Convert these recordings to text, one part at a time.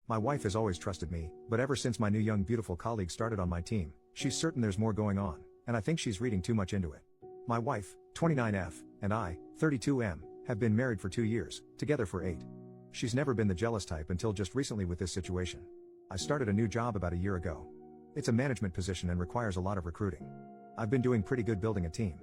My wife has always trusted me, but ever since my new young beautiful colleague started on my team, she's certain there's more going on, and I think she's reading too much into it. My wife, 29F, and I, 32M, have been married for 2 years, together for 8. She's never been the jealous type until just recently with this situation. I started a new job about a year ago. It's a management position and requires a lot of recruiting. I've been doing pretty good building a team.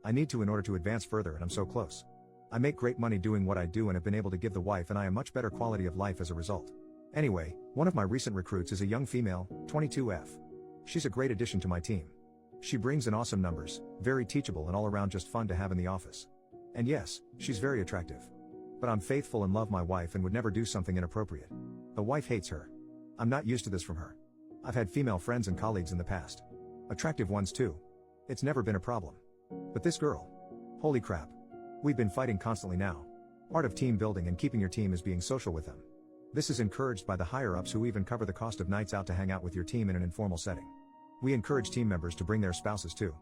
I need to in order to advance further, and I'm so close. I make great money doing what I do and have been able to give the wife and I a much better quality of life as a result. Anyway, one of my recent recruits is a young female, 22F. She's a great addition to my team. She brings in awesome numbers, very teachable and all around just fun to have in the office. And yes, she's very attractive. But I'm faithful and love my wife and would never do something inappropriate. The wife hates her. I'm not used to this from her. I've had female friends and colleagues in the past. Attractive ones too. It's never been a problem. But this girl. Holy crap. We've been fighting constantly now. Part of team building and keeping your team is being social with them. This is encouraged by the higher-ups who even cover the cost of nights out to hang out with your team in an informal setting. We encourage team members to bring their spouses too.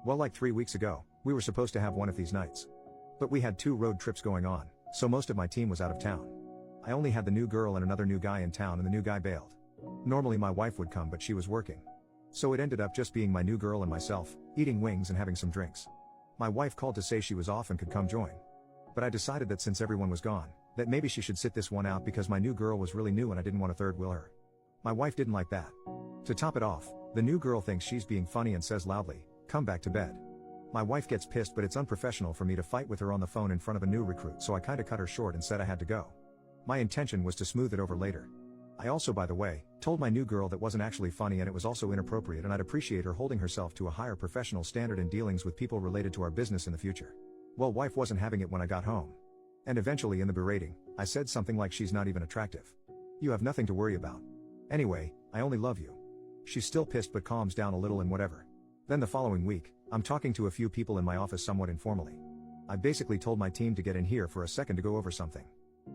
Well, like 3 weeks ago, we were supposed to have one of these nights. But we had 2 road trips going on, so most of my team was out of town. I only had the new girl and another new guy in town, and the new guy bailed. Normally my wife would come, but she was working. So it ended up just being my new girl and myself, eating wings and having some drinks. My wife called to say she was off and could come join. But I decided that since everyone was gone, that maybe she should sit this one out because my new girl was really new and I didn't want to third wheel her. My wife didn't like that. To top it off, the new girl thinks she's being funny and says loudly, "Come back to bed." My wife gets pissed, but it's unprofessional for me to fight with her on the phone in front of a new recruit, so I kinda cut her short and said I had to go. My intention was to smooth it over later. I also, by the way, told my new girl that wasn't actually funny and it was also inappropriate, and I'd appreciate her holding herself to a higher professional standard in dealings with people related to our business in the future. Well, wife wasn't having it when I got home. And eventually in the berating, I said something like she's not even attractive. You have nothing to worry about. Anyway, I only love you. She's still pissed but calms down a little and whatever. Then the following week, I'm talking to a few people in my office somewhat informally. I basically told my team to get in here for a second to go over something.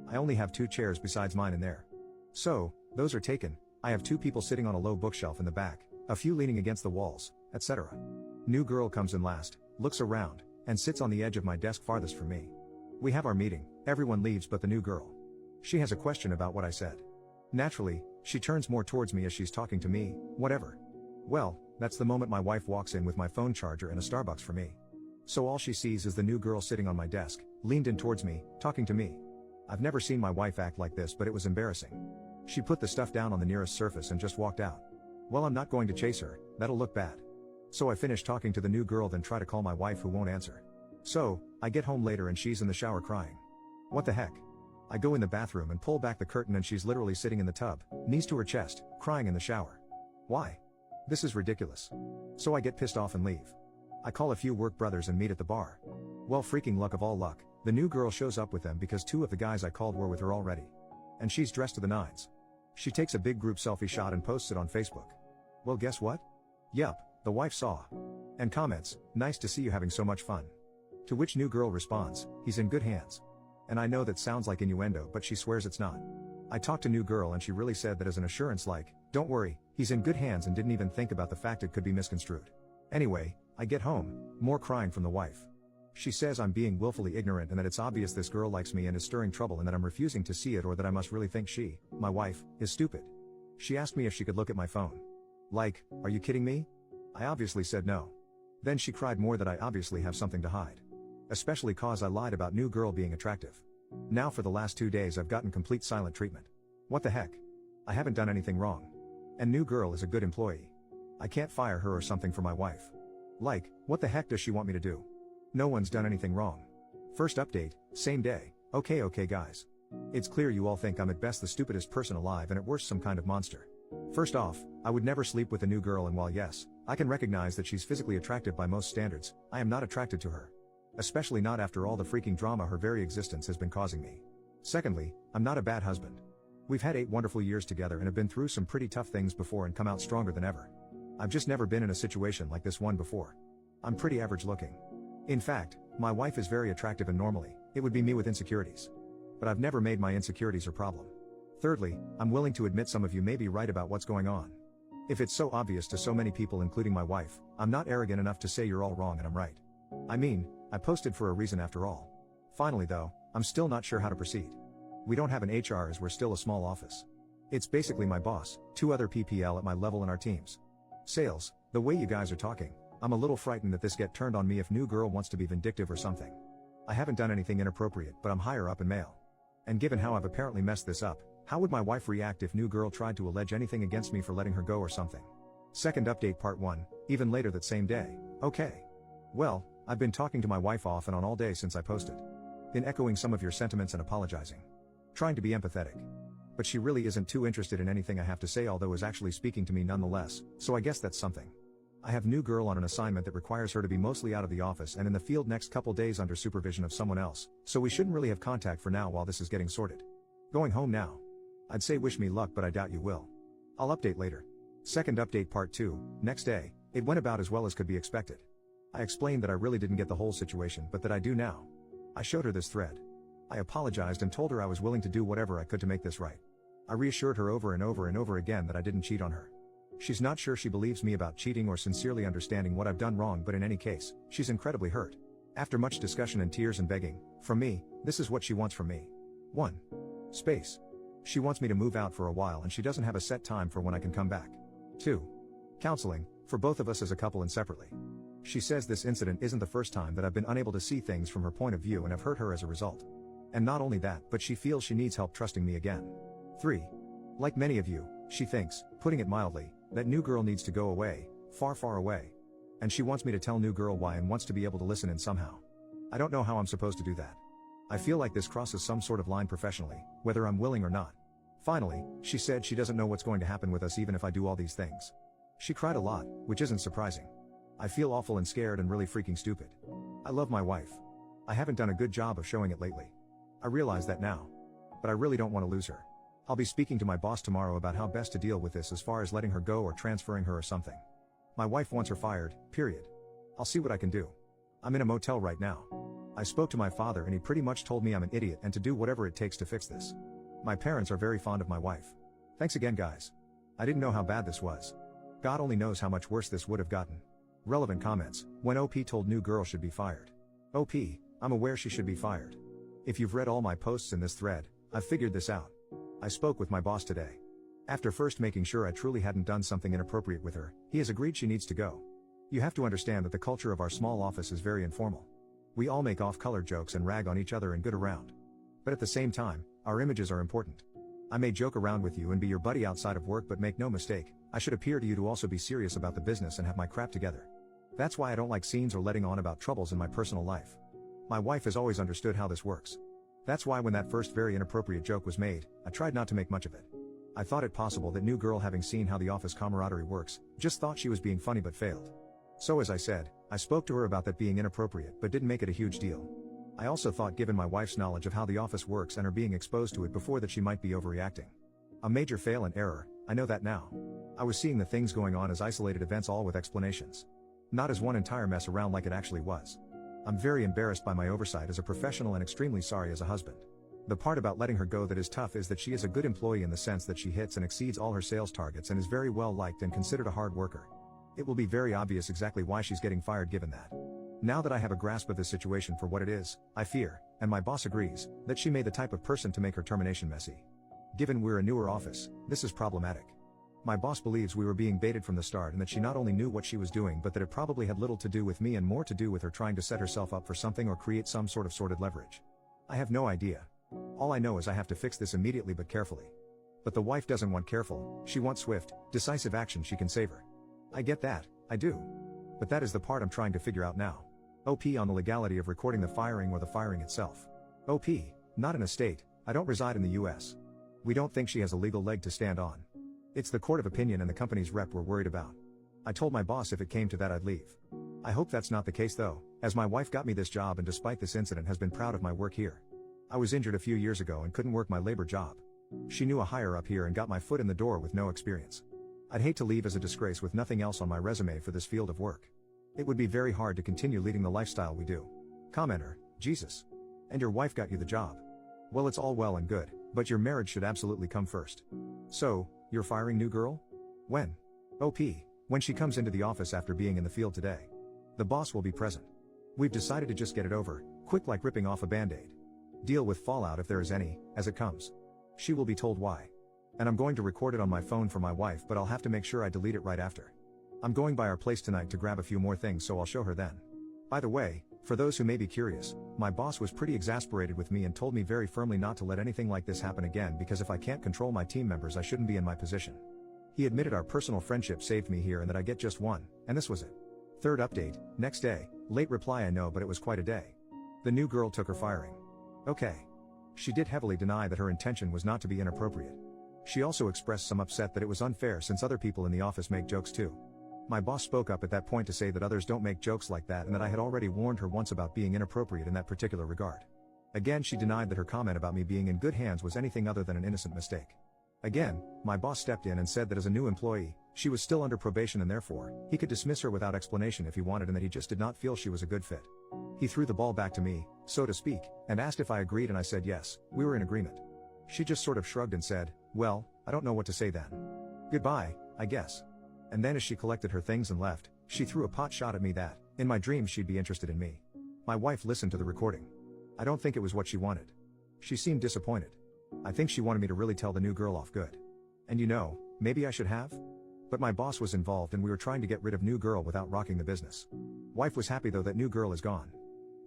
I only have 2 chairs besides mine in there. So, those are taken. I have 2 people sitting on a low bookshelf in the back, a few leaning against the walls, etc. New girl comes in last, looks around, and sits on the edge of my desk farthest from me. We have our meeting, everyone leaves but the new girl. She has a question about what I said. Naturally, she turns more towards me as she's talking to me, whatever. Well, that's the moment my wife walks in with my phone charger and a Starbucks for me. So all she sees is the new girl sitting on my desk, leaned in towards me, talking to me. I've never seen my wife act like this, but it was embarrassing. She put the stuff down on the nearest surface and just walked out. Well, I'm not going to chase her, that'll look bad. So I finish talking to the new girl, then try to call my wife who won't answer. So, I get home later and she's in the shower crying. What the heck? I go in the bathroom and pull back the curtain and she's literally sitting in the tub, knees to her chest, crying in the shower. Why? This is ridiculous. So I get pissed off and leave. I call a few work brothers and meet at the bar. Well, freaking luck of all luck, the new girl shows up with them because 2 of the guys I called were with her already. And she's dressed to the nines. She takes a big group selfie shot and posts it on Facebook. Well, guess what? Yup, the wife saw. And comments, "Nice to see you having so much fun." To which new girl responds, "He's in good hands." And I know that sounds like innuendo, but she swears it's not. I talked to new girl and she really said that as an assurance, like, "Don't worry, he's in good hands," and didn't even think about the fact it could be misconstrued. Anyway, I get home, more crying from the wife. She says I'm being willfully ignorant and that it's obvious this girl likes me and is stirring trouble and that I'm refusing to see it, or that I must really think she, my wife, is stupid. She asked me if she could look at my phone. Like, are you kidding me? I obviously said no. Then she cried more that I obviously have something to hide. Especially cause I lied about new girl being attractive. Now for the last 2 days I've gotten complete silent treatment. What the heck? I haven't done anything wrong. And new girl is a good employee. I can't fire her or something for my wife. Like, what the heck does she want me to do? No one's done anything wrong. First update, same day. Okay guys. It's clear you all think I'm at best the stupidest person alive and at worst some kind of monster. First off, I would never sleep with a new girl, and while yes, I can recognize that she's physically attractive by most standards, I am not attracted to her. Especially not after all the freaking drama her very existence has been causing me. Secondly, I'm not a bad husband. We've had 8 wonderful years together and have been through some pretty tough things before and come out stronger than ever. I've just never been in a situation like this one before. I'm pretty average looking. In fact, my wife is very attractive and normally, it would be me with insecurities. But I've never made my insecurities her problem. Thirdly, I'm willing to admit some of you may be right about what's going on. If it's so obvious to so many people including my wife, I'm not arrogant enough to say you're all wrong and I'm right. I mean, I posted for a reason after all. Finally though, I'm still not sure how to proceed. We don't have an HR as we're still a small office. It's basically my boss, 2 other PPL at my level in our teams. Sales, the way you guys are talking, I'm a little frightened that this get turned on me if new girl wants to be vindictive or something. I haven't done anything inappropriate, but I'm higher up in mail. And given how I've apparently messed this up, how would my wife react if new girl tried to allege anything against me for letting her go or something? Second update part 1, even later that same day. Okay. Well, I've been talking to my wife off and on all day since I posted. Been echoing some of your sentiments and apologizing. Trying to be empathetic. But she really isn't too interested in anything I have to say, although is actually speaking to me nonetheless, so I guess that's something. I have new girl on an assignment that requires her to be mostly out of the office and in the field next couple days under supervision of someone else, so we shouldn't really have contact for now while this is getting sorted. Going home now. I'd say wish me luck, but I doubt you will. I'll update later. Second update part 2, next day. It went about as well as could be expected. I explained that I really didn't get the whole situation, but that I do now. I showed her this thread. I apologized and told her I was willing to do whatever I could to make this right. I reassured her over and over and over again that I didn't cheat on her. She's not sure she believes me about cheating or sincerely understanding what I've done wrong, but in any case, she's incredibly hurt. After much discussion and tears and begging, from me, this is what she wants from me. 1. Space. She wants me to move out for a while and she doesn't have a set time for when I can come back. 2. Counseling, for both of us as a couple and separately. She says this incident isn't the first time that I've been unable to see things from her point of view and have hurt her as a result. And not only that, but she feels she needs help trusting me again. 3. Like many of you, she thinks, putting it mildly, that new girl needs to go away, far far away. And she wants me to tell new girl why and wants to be able to listen in somehow. I don't know how I'm supposed to do that. I feel like this crosses some sort of line professionally, whether I'm willing or not. Finally, she said she doesn't know what's going to happen with us even if I do all these things. She cried a lot, which isn't surprising. I feel awful and scared and really freaking stupid. I love my wife. I haven't done a good job of showing it lately. I realize that now. But I really don't want to lose her. I'll be speaking to my boss tomorrow about how best to deal with this as far as letting her go or transferring her or something. My wife wants her fired, period. I'll see what I can do. I'm in a motel right now. I spoke to my father and he pretty much told me I'm an idiot and to do whatever it takes to fix this. My parents are very fond of my wife. Thanks again, guys. I didn't know how bad this was. God only knows how much worse this would have gotten. Relevant comments. When OP told new girl should be fired. OP, I'm aware she should be fired. If you've read all my posts in this thread, I've figured this out. I spoke with my boss today. After first making sure I truly hadn't done something inappropriate with her, he has agreed she needs to go. You have to understand that the culture of our small office is very informal. We all make off-color jokes and rag on each other and good around. But at the same time, our images are important. I may joke around with you and be your buddy outside of work, but make no mistake, I should appear to you to also be serious about the business and have my crap together. That's why I don't like scenes or letting on about troubles in my personal life. My wife has always understood how this works. That's why when that first very inappropriate joke was made, I tried not to make much of it. I thought it possible that new girl, having seen how the office camaraderie works, just thought she was being funny but failed. So as I said, I spoke to her about that being inappropriate but didn't make it a huge deal. I also thought, given my wife's knowledge of how the office works and her being exposed to it before, that she might be overreacting. A major fail and error, I know that now. I was seeing the things going on as isolated events, all with explanations. Not as one entire mess around like it actually was. I'm very embarrassed by my oversight as a professional and extremely sorry as a husband. The part about letting her go that is tough is that she is a good employee in the sense that she hits and exceeds all her sales targets and is very well liked and considered a hard worker. It will be very obvious exactly why she's getting fired given that. Now that I have a grasp of this situation for what it is, I fear, and my boss agrees, that she may be the type of person to make her termination messy. Given we're a newer office, this is problematic. My boss believes we were being baited from the start and that she not only knew what she was doing but that it probably had little to do with me and more to do with her trying to set herself up for something or create some sort of sordid leverage. I have no idea. All I know is I have to fix this immediately but carefully. But the wife doesn't want careful, she wants swift, decisive action she can save her. I get that, I do. But that is the part I'm trying to figure out now. OP on the legality of recording the firing or the firing itself. OP, not in a state, I don't reside in the US. We don't think she has a legal leg to stand on. It's the court of opinion and the company's rep we're worried about. I told my boss if it came to that I'd leave. I hope that's not the case though, as my wife got me this job and despite this incident has been proud of my work here. I was injured a few years ago and couldn't work my labor job. She knew a higher up here and got my foot in the door with no experience. I'd hate to leave as a disgrace with nothing else on my resume for this field of work. It would be very hard to continue leading the lifestyle we do. Commenter, Jesus. And your wife got you the job. Well, it's all well and good, but your marriage should absolutely come first. So, you're firing new girl? When? OP, when she comes into the office after being in the field today. The boss will be present. We've decided to just get it over, quick like ripping off a band-aid. Deal with fallout if there is any, as it comes. She will be told why. And I'm going to record it on my phone for my wife, but I'll have to make sure I delete it right after. I'm going by our place tonight to grab a few more things, so I'll show her then. By the way, for those who may be curious, my boss was pretty exasperated with me and told me very firmly not to let anything like this happen again, because if I can't control my team members, I shouldn't be in my position. He admitted our personal friendship saved me here and that I get just one, and this was it. Third update, next day, late reply I know, but it was quite a day. The new girl took her firing. Okay. She did heavily deny that her intention was not to be inappropriate. She also expressed some upset that it was unfair since other people in the office make jokes too. My boss spoke up at that point to say that others don't make jokes like that and that I had already warned her once about being inappropriate in that particular regard. Again, she denied that her comment about me being in good hands was anything other than an innocent mistake. Again, my boss stepped in and said that as a new employee, she was still under probation and therefore, he could dismiss her without explanation if he wanted, and that he just did not feel she was a good fit. He threw the ball back to me, so to speak, and asked if I agreed, and I said yes, we were in agreement. She just sort of shrugged and said, well, I don't know what to say then. Goodbye, I guess. And then as she collected her things and left, she threw a pot shot at me that, in my dreams, she'd be interested in me. My wife listened to the recording. I don't think it was what she wanted. She seemed disappointed. I think she wanted me to really tell the new girl off good. And you know, maybe I should have? But my boss was involved and we were trying to get rid of new girl without rocking the business. Wife was happy though that new girl is gone.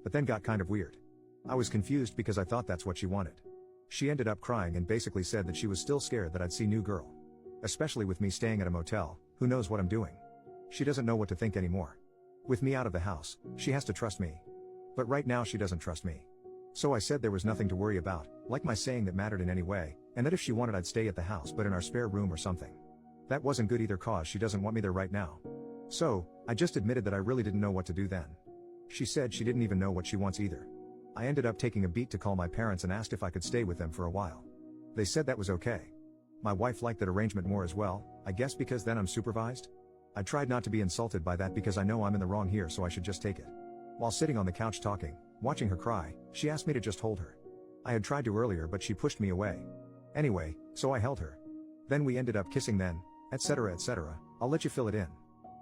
But then got kind of weird. I was confused because I thought that's what she wanted. She ended up crying and basically said that she was still scared that I'd see new girl. Especially with me staying at a motel, who knows what I'm doing? She doesn't know what to think anymore. With me out of the house, she has to trust me. But right now she doesn't trust me. So I said there was nothing to worry about, like my saying that mattered in any way, and that if she wanted I'd stay at the house but in our spare room or something. That wasn't good either cause she doesn't want me there right now. So, I just admitted that I really didn't know what to do then. She said she didn't even know what she wants either. I ended up taking a beat to call my parents and asked if I could stay with them for a while. They said that was okay. My wife liked that arrangement more as well, I guess because then I'm supervised? I tried not to be insulted by that because I know I'm in the wrong here, so I should just take it. While sitting on the couch talking, watching her cry, she asked me to just hold her. I had tried to earlier but she pushed me away. Anyway, so I held her. Then we ended up kissing then, etc. etc. I'll let you fill it in.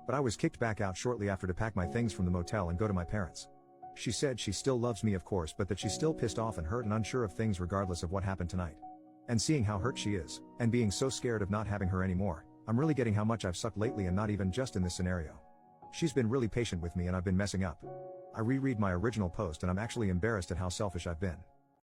But I was kicked back out shortly after to pack my things from the motel and go to my parents. She said she still loves me of course, but that she's still pissed off and hurt and unsure of things regardless of what happened tonight. And seeing how hurt she is, and being so scared of not having her anymore, I'm really getting how much I've sucked lately, and not even just in this scenario. She's been really patient with me and I've been messing up. I reread my original post and I'm actually embarrassed at how selfish I've been.